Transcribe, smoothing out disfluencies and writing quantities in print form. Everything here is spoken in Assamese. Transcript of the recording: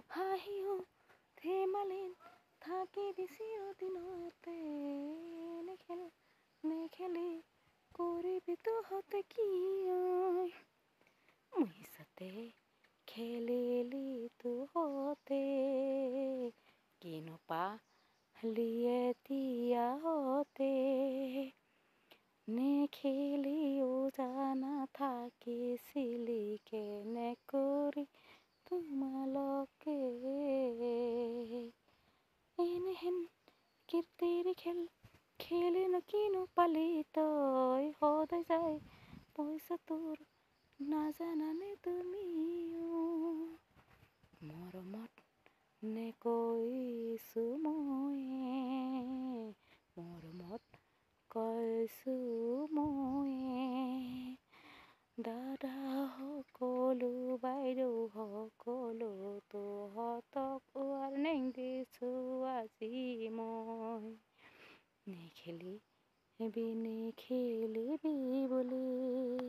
হাঁহিও ধেমালিত থাকিবি চিৰদিনতে নেখেলি কৰিবি তহঁতে কিয় মিছাতে খেলিলি তহঁতে কিনো পালি এতিয়াতে নেখেলিও জানা থাকিছিলি কেনেকৰি তোমালোকে এনেহেন কীৰ্তিৰ খেল খেলিনো কিনো পালি তই সদায় যায় পইচা তোৰ নাজানানে তুমিও মৰমত কৈছো ময়ে দাদা সকলো বাইদেউ সকলো তহঁতক ৱাৰ্ণিং দিছো আজি মই নেখেলিবি বুলি